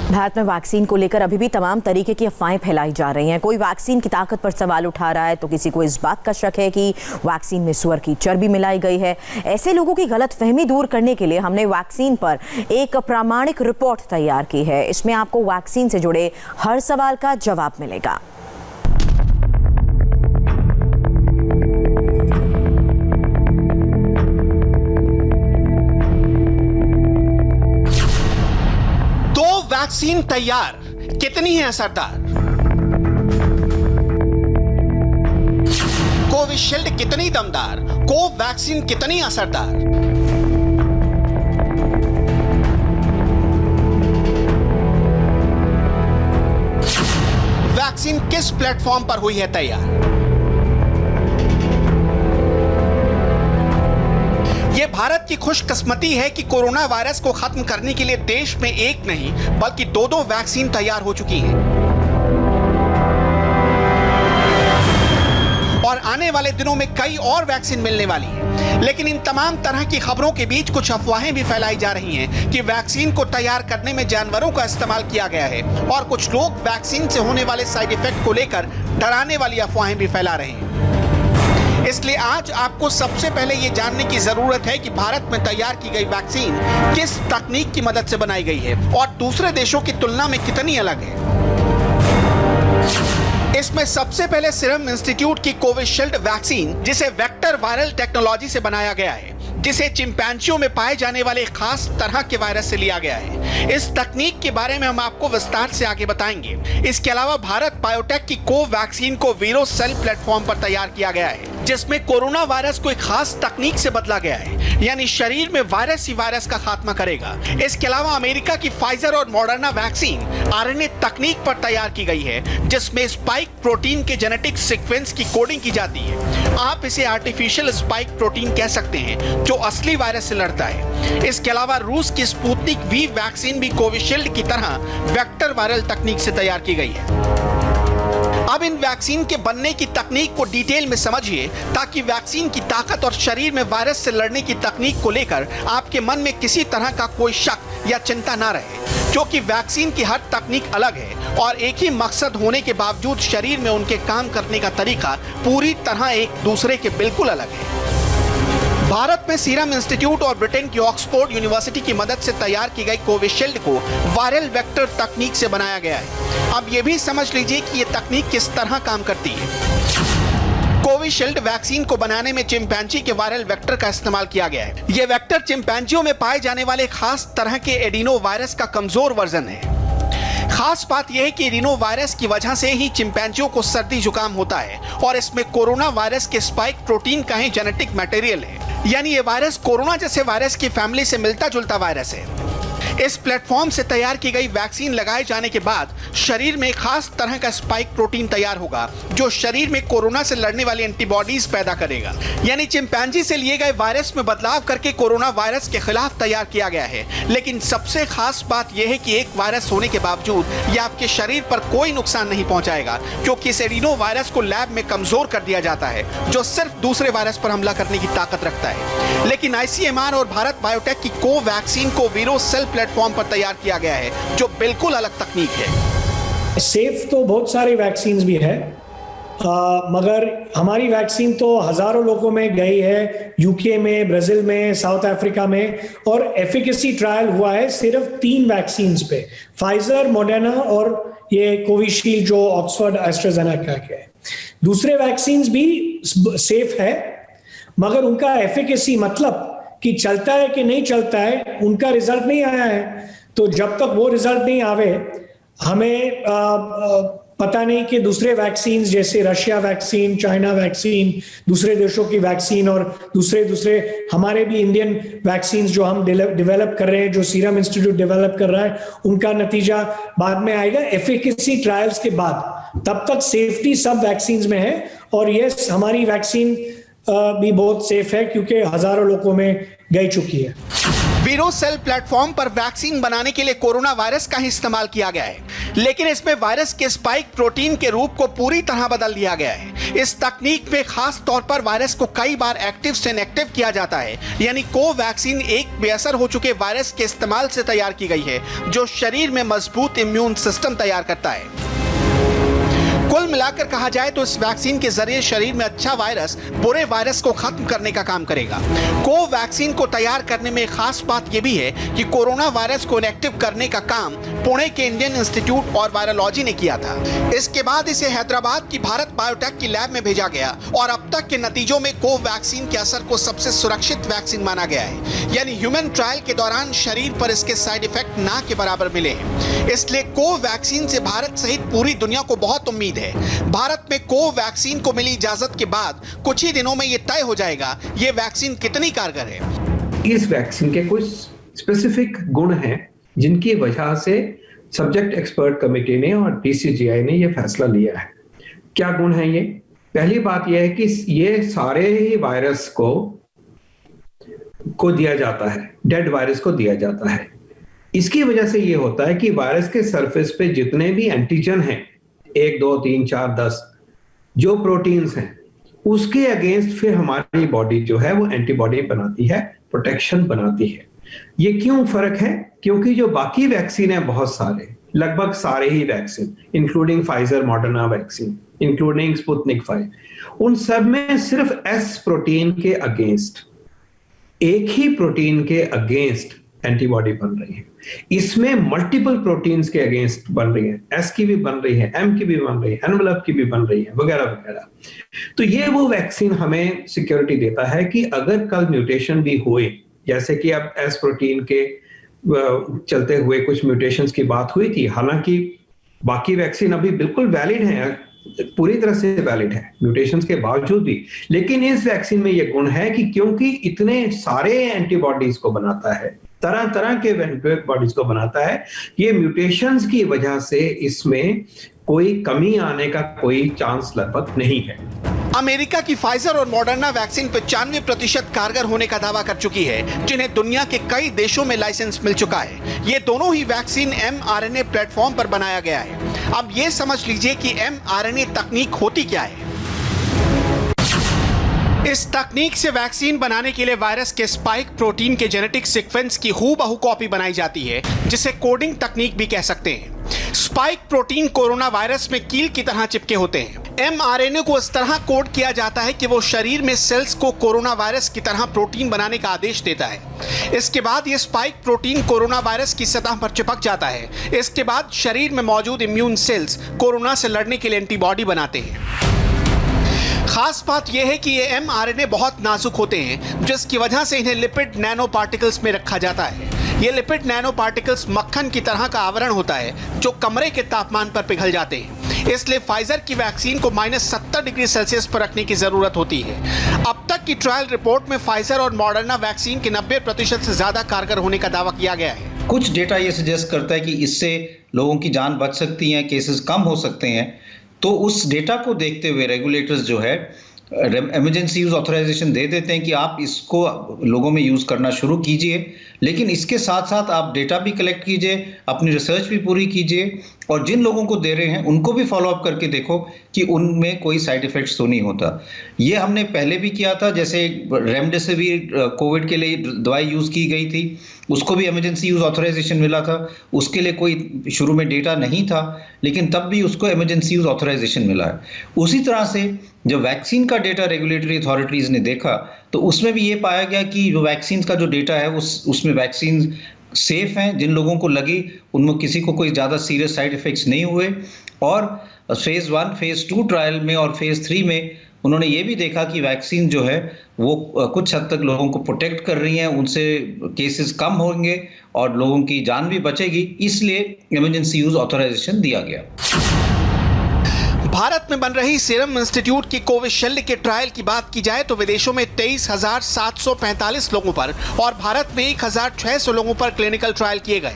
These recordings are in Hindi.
भारत में वैक्सीन को लेकर अभी भी तमाम तरीके की अफवाहें फैलाई जा रही हैं। कोई वैक्सीन की ताकत पर सवाल उठा रहा है तो किसी को इस बात का शक है कि वैक्सीन में सुअर की चर्बी मिलाई गई है। ऐसे लोगों की गलतफहमी दूर करने के लिए हमने वैक्सीन पर एक प्रामाणिक रिपोर्ट तैयार की है। इसमें आपको वैक्सीन से जुड़े हर सवाल का जवाब मिलेगा। वैक्सीन तैयार, कितनी है असरदार? कोविशील्ड कितनी दमदार, कोवैक्सीन कितनी असरदार? वैक्सीन किस प्लेटफॉर्म पर हुई है तैयार? ये भारत की खुशकिस्मती है कि कोरोना वायरस को खत्म करने के लिए देश में एक नहीं बल्कि दो वैक्सीन तैयार हो चुकी हैं और आने वाले दिनों में कई और वैक्सीन मिलने वाली है। लेकिन इन तमाम तरह की खबरों के बीच कुछ अफवाहें भी फैलाई जा रही हैं कि वैक्सीन को तैयार करने में जानवरों का इस्तेमाल किया गया है और कुछ लोग वैक्सीन से होने वाले साइड इफेक्ट को लेकर डराने वाली अफवाहें भी फैला रहे हैं। इसलिए आज आपको सबसे पहले ये जानने की जरूरत है कि भारत में तैयार की गई वैक्सीन किस तकनीक की मदद से बनाई गई है और दूसरे देशों की तुलना में कितनी अलग है। इसमें सबसे पहले सीरम इंस्टीट्यूट की कोविशील्ड वैक्सीन, जिसे वेक्टर वायरल टेक्नोलॉजी से बनाया गया है, जिसे चिंपैंजियों में पाए जाने वाले खास तरह के वायरस से लिया गया है। इस तकनीक के बारे में हम आपको विस्तार से आगे बताएंगे। इसके अलावा भारत बायोटेक की कोवैक्सीन को वीरो सेल प्लेटफॉर्म पर तैयार किया गया है, जिसमें कोरोना वायरस को एक खास तकनीक से बदला गया है, यानी शरीर में वायरस ही वायरस का खात्मा करेगा। इसके अलावा अमेरिका की फाइजर और मॉडर्ना वैक्सीन आरएनए तकनीक पर तैयार की गई है, जिसमें स्पाइक प्रोटीन के जेनेटिक सीक्वेंस की कोडिंग की जाती है। आप इसे आर्टिफिशियल स्पाइक प्रोटीन कह सकते हैं, जो असली वायरस से लड़ता है। इसके अलावा रूस की स्पुतनिक वी वैक्सीन भी कोविशील्ड की तरह वेक्टर वायरल तकनीक से तैयार की गई है। अब इन वैक्सीन के बनने की तकनीक को डिटेल में समझिए, ताकि वैक्सीन की ताकत और शरीर में वायरस से लड़ने की तकनीक को लेकर आपके मन में किसी तरह का कोई शक या चिंता ना रहे, क्योंकि वैक्सीन की हर तकनीक अलग है और एक ही मकसद होने के बावजूद शरीर में उनके काम करने का तरीका पूरी तरह एक दूसरे के बिल्कुल अलग है। भारत में सीरम इंस्टीट्यूट और ब्रिटेन की ऑक्सफोर्ड यूनिवर्सिटी की मदद से तैयार की गई कोविशील्ड को वायरल वेक्टर तकनीक से बनाया गया है। अब ये भी समझ लीजिए कि ये तकनीक किस तरह काम करती है। कोविशील्ड वैक्सीन को बनाने में चिंपैंजी के वायरल वेक्टर का इस्तेमाल किया गया है। ये वेक्टर चिंपैंजियों में पाए जाने वाले खास तरह के एडिनो वायरस का कमजोर वर्जन है। खास बात यह है कि एडिनो वायरस की वजह से ही चिंपैंजियों को सर्दी जुकाम होता है और इसमें कोरोना वायरस के स्पाइक प्रोटीन का ही जेनेटिक मटेरियल है, यानी ये वायरस कोरोना जैसे वायरस की फैमिली से मिलता जुलता वायरस है। इस प्लेटफॉर्म से तैयार की गई वैक्सीन लगाए जाने के बाद शरीर में खास तरह का स्पाइक प्रोटीन तैयार होगा, जो शरीर में कोरोना से लड़ने वाली एंटीबॉडीज पैदा करेगा। यानी चिंपैंजी से लिए गए वायरस में बदलाव करके कोरोना वायरस के खिलाफ तैयार किया गया है। लेकिन सबसे खास बात यह है कि एक वायरस होने के बावजूद यह आपके शरीर पर कोई नुकसान नहीं पहुंचाएगा, क्योंकि इस एडिनो वायरस को लैब में कमजोर कर दिया जाता है, जो सिर्फ दूसरे वायरस पर हमला करने की ताकत रखता है। लेकिन आईसीएमआर और भारत बायोटेक की कोवैक्सीन को वीरो सेल प्लेटफॉर्म पर तैयार किया गया है, जो बिल्कुल अलग तकनीक है। सेफ तो बहुत सारी वैक्सीन भी है, मगर हमारी वैक्सीन तो हजारों लोगों में गई है, यूके में, ब्राजील में, साउथ अफ्रीका में, और एफिकेसी ट्रायल हुआ है सिर्फ 3 वैक्सीन पे, फाइजर, मॉडर्ना और ये कोविशील्ड जो ऑक्सफोर्ड एस्ट्राजेनेका के है। दूसरे वैक्सीन भी सेफ है, मगर उनका एफिकेसी मतलब कि चलता है कि नहीं चलता है, उनका रिजल्ट नहीं आया है। तो जब तक वो रिजल्ट नहीं आवे, हमें पता नहीं कि दूसरे वैक्सीन जैसे रशिया वैक्सीन, चाइना वैक्सीन, दूसरे देशों की वैक्सीन और दूसरे हमारे भी इंडियन वैक्सीन जो हम डेवलप कर रहे हैं, जो सीरम इंस्टीट्यूट डेवलप कर रहा है, उनका नतीजा बाद में आएगा एफिकेसी ट्रायल्स के बाद। तब तक सेफ्टी सब वैक्सीन में है और यस, हमारी वैक्सीन भी बहुत सेफ है क्योंकि हजारों लोगों में गई चुकी है। वीरोसेल प्लेटफॉर्म पर वैक्सीन बनाने के लिए कोरोना वायरस का ही इस्तेमाल किया गया है, लेकिन इसमें वायरस के स्पाइक प्रोटीन के रूप को पूरी तरह बदल दिया गया है। इस तकनीक में खास तौर पर वायरस को कई बार एक्टिव से इनएक्टिव किया जाता है, यानी कोवैक्सीन एक बेअसर हो चुके वायरस के इस्तेमाल से तैयार की गई है, जो शरीर में मजबूत इम्यून सिस्टम तैयार करता है। कुल मिलाकर कहा जाए तो इस वैक्सीन के जरिए शरीर में अच्छा वायरस बुरे वायरस को खत्म करने का काम करेगा। कोवैक्सीन को तैयार करने में खास बात यह भी है कि कोरोना वायरस को इनएक्टिव करने का काम पुणे के इंडियन इंस्टीट्यूट और वायरोलॉजी ने किया था। इसके बाद इसे हैदराबाद की भारत बायोटेक की लैब में भेजा गया और अब तक के नतीजों में कोवैक्सीन के असर को सबसे सुरक्षित वैक्सीन माना गया है, यानी ह्यूमन ट्रायल के दौरान शरीर पर इसके साइड इफेक्ट ना के बराबर मिले हैं। इसलिए कोवैक्सीन से भारत सहित पूरी दुनिया को बहुत उम्मीद है। भारत में कोवैक्सीन को मिली इजाजत के बाद कुछ ही दिनों में ये तय हो जाएगा ये वैक्सीन कितनी कारगर है। इस वैक्सीन के कुछ स्पेसिफिक गुण हैं जिनकी वजह से सब्जेक्ट एक्सपर्ट कमेटी ने और DCGI ने ये फैसला लिया है। क्या गुण है ये? पहली बात यह है कि ये सारे ही वायरस को दिया जाता है, डेड वायरस को दिया जाता है। इसकी वजह से ये होता है कि वायरस के सरफेस पे जितने भी एंटीजन हैं 1, 2, 3, 4, 10 जो प्रोटीन्स हैं उसके अगेंस्ट फिर हमारी बॉडी जो है वो एंटीबॉडी बनाती है, प्रोटेक्शन बनाती है। ये क्यों फर्क है? क्योंकि जो बाकी वैक्सीन है बहुत सारे, लगभग सारे ही vaccine including Pfizer, Moderna vaccine, including Sputnik 5, उन सब में सिर्फ S प्रोटीन के अगेंस्ट, एक ही प्रोटीन के अगेंस्ट एंटीबॉडी बन रही है। इसमें मल्टीपल प्रोटीन्स के अगेंस्ट बन रही है, S की भी बन रही है, M की भी बन रही है, एनवेलप की भी बन रही है, वगैरह वगैरह। तो ये वो वैक्सीन हमें सिक्योरिटी देता है कि अगर कल म्यूटेशन भी हुए, जैसे कि अब S प्रोटीन के चलते हुए कुछ म्यूटेशंस की बात हुई थी, हालांकि बाकी वैक्सीन अभी बिल्कुल वैलिड है, पूरी तरह से वैलिड है म्यूटेशंस के बावजूद भी, लेकिन इस वैक्सीन में यह गुण है कि क्योंकि इतने सारे एंटीबॉडीज को बनाता है, तरह तरह के एंटीबॉडीज को बनाता है, ये म्यूटेशंस की वजह से इसमें कोई कमी आने का कोई चांस लगभग नहीं है। अमेरिका की फाइजर और मॉडर्ना वैक्सीन 95% कारगर होने का दावा कर चुकी है, जिन्हें दुनिया के कई देशों में लाइसेंस मिल चुका है। ये दोनों ही वैक्सीन mRNA प्लेटफॉर्म पर बनाया गया है। अब ये समझ लीजिए कि mRNA तकनीक होती क्या है। इस तकनीक से वैक्सीन बनाने के लिए वायरस के स्पाइक प्रोटीन के जेनेटिक सीक्वेंस की हूबहू कॉपी बनाई जाती है, जिसे कोडिंग तकनीक भी कह सकते हैं। स्पाइक प्रोटीन कोरोना वायरस में कील की तरह चिपके होते हैं। mRNA को इस तरह कोड किया जाता है कि वो शरीर में सेल्स को कोरोना वायरस की तरह प्रोटीन बनाने का आदेश देता है। इसके बाद ये स्पाइक प्रोटीन कोरोना वायरस की सतह पर चिपक जाता है। इसके बाद शरीर में मौजूद इम्यून सेल्स कोरोना से लड़ने के लिए एंटीबॉडी बनाते हैं। खास बात यह है कि ये mRNA बहुत नाजुक होते हैं, जिसकी वजह से इन्हें लिपिड नैनो पार्टिकल्स में रखा जाता है। ये लिपिड नैनो पार्टिकल्स मक्खन की तरह का आवरण होता है, जो कमरे के तापमान पर पिघल जाते हैं। इसलिए फाइजर की वैक्सीन को -70 डिग्री सेल्सियस पर रखने की जरूरत होती है। अब तक की ट्रायल रिपोर्ट में फाइजर और मॉडर्ना वैक्सीन के 90% से ज्यादा कारगर होने का दावा किया गया है। कुछ डेटा ये सजेस्ट करता है कि इससे लोगों की जान बच सकती है, केसेस कम हो सकते हैं। तो उस डेटा को देखते हुए रेगुलेटर्स जो है इमरजेंसी यूज ऑथराइजेशन दे देते हैं कि आप इसको लोगों में यूज करना शुरू कीजिए, लेकिन इसके साथ साथ आप डेटा भी कलेक्ट कीजिए, अपनी रिसर्च भी पूरी कीजिए, और जिन लोगों को दे रहे हैं उनको भी फॉलो अप करके देखो कि उनमें कोई साइड इफेक्ट्स तो नहीं होता। ये हमने पहले भी किया था, जैसे रेमडेसिविर कोविड के लिए दवाई यूज की गई थी, उसको भी इमरजेंसी यूज ऑथराइजेशन मिला था। उसके लिए कोई शुरू में डेटा नहीं था, लेकिन तब भी उसको इमरजेंसी यूज ऑथराइजेशन मिला है। उसी तरह से जब वैक्सीन का डेटा रेगुलेटरी अथॉरिटीज ने देखा, तो उसमें भी ये पाया गया कि जो वैक्सीन का जो डेटा है उसमें वैक्सीन सेफ हैं। जिन लोगों को लगी उनमें किसी को कोई ज़्यादा सीरियस साइड इफेक्ट्स नहीं हुए। और फेज़ 1, फेज़ 2 ट्रायल में और फेज़ 3 में उन्होंने ये भी देखा कि वैक्सीन जो है वो कुछ हद तक लोगों को प्रोटेक्ट कर रही हैं, उनसे केसेस कम होंगे और लोगों की जान भी बचेगी, इसलिए इमरजेंसी यूज ऑथराइजेशन दिया गया। भारत में बन रही सीरम इंस्टीट्यूट की कोविशील्ड के ट्रायल की बात की जाए तो विदेशों में 23,745 लोगों पर और भारत में 1,600 लोगों पर क्लिनिकल ट्रायल किए गए।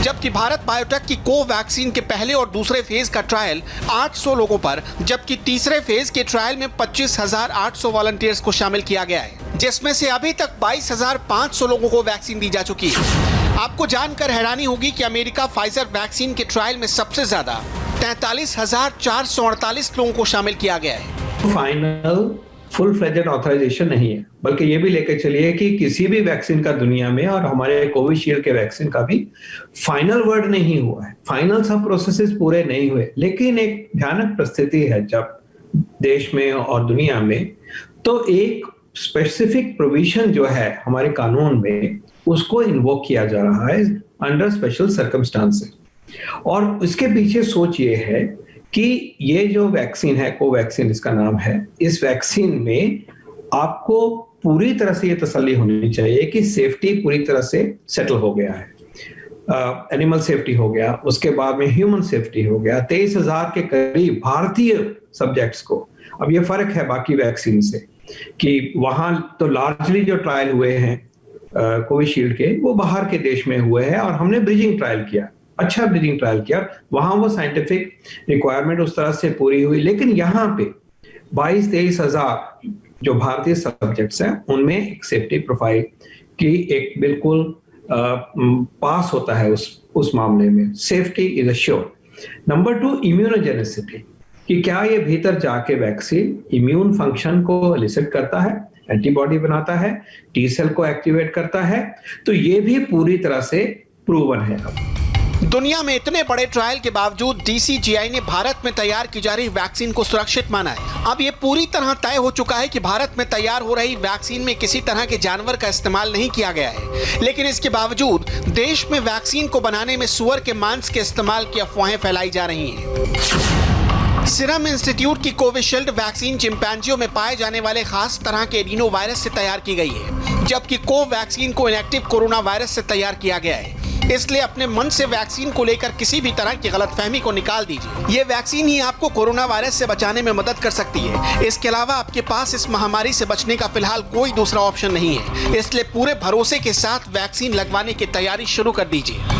जबकि भारत बायोटेक की कोवैक्सीन के पहले और दूसरे फेज का ट्रायल 800 लोगों पर, जबकि तीसरे फेज के ट्रायल में 25,800 वॉलंटियर्स को शामिल किया गया है, जिसमें से अभी तक 22,500 लोगों को वैक्सीन दी जा चुकी है। आपको जानकर हैरानी होगी कि अमेरिका फाइजर वैक्सीन के ट्रायल में सबसे ज्यादा 43,448 लोगों को शामिल किया गया है। फाइनल फुल फ्लेजेड ऑथराइजेशन नहीं है, बल्कि ये भी लेकर चलिए कि किसी भी वैक्सीन का दुनिया में, और हमारे कोविशील्ड के वैक्सीन का भी फाइनल वर्ड नहीं हुआ है, फाइनल सब प्रोसेसेस पूरे नहीं हुए। लेकिन एक भयानक परिस्थिति है जब देश में और दुनिया में, तो एक स्पेसिफिक प्रोविजन जो है हमारे कानून में, उसको इन्वोक किया जा रहा है अंडर स्पेशल सर्कमस्टांसेस। और इसके पीछे सोच ये है कि ये जो वैक्सीन है, कोवैक्सीन इसका नाम है, इस वैक्सीन में आपको पूरी तरह से ये तसल्ली होनी चाहिए कि सेफ्टी पूरी तरह से सेटल हो गया है। एनिमल सेफ्टी हो गया, उसके बाद में ह्यूमन सेफ्टी हो गया। 23,000 के करीब भारतीय सब्जेक्ट्स को, अब ये फर्क है बाकी वैक्सीन से कि वहां तो लार्जली जो ट्रायल हुए हैं कोविशील्ड के, वो बाहर के देश में हुए हैं, और हमने ब्रिजिंग ट्रायल किया, अच्छा ब्रिजिंग ट्रायल किया, वहां वो साइंटिफिक रिक्वायरमेंट उस तरह से पूरी हुई। लेकिन यहाँ पे 22-23,000 जो भारतीय सब्जेक्ट्स हैं, उनमें एक सेफ्टी प्रोफाइल की एक बिल्कुल पास होता है उस मामले में, safety is assured. Number 2, immunogenicity, कि क्या ये भीतर जाके वैक्सीन इम्यून फंक्शन को एलिसिट करता है, एंटीबॉडी बनाता है, टी सेल को एक्टिवेट करता है, तो ये भी पूरी तरह से प्रूवन है। दुनिया में इतने बड़े ट्रायल के बावजूद DCGI ने भारत में तैयार की जा रही वैक्सीन को सुरक्षित माना है। अब ये पूरी तरह तय हो चुका है कि भारत में तैयार हो रही वैक्सीन में किसी तरह के जानवर का इस्तेमाल नहीं किया गया है। लेकिन इसके बावजूद देश में वैक्सीन को बनाने में सुअर के मांस के इस्तेमाल की अफवाहें फैलाई जा रही हैं। सीरम इंस्टीट्यूट की कोविशील्ड वैक्सीन चिंपैंजियों में पाए जाने वाले खास तरह के एडिनो वायरस से तैयार की गई है, जबकि कोवैक्सीन को इनएक्टिव कोरोना वायरस से तैयार किया गया है। इसलिए अपने मन से वैक्सीन को लेकर किसी भी तरह की गलतफहमी को निकाल दीजिए। ये वैक्सीन ही आपको कोरोना वायरस से बचाने में मदद कर सकती है। इसके अलावा आपके पास इस महामारी से बचने का फिलहाल कोई दूसरा ऑप्शन नहीं है, इसलिए पूरे भरोसे के साथ वैक्सीन लगवाने की तैयारी शुरू कर दीजिए।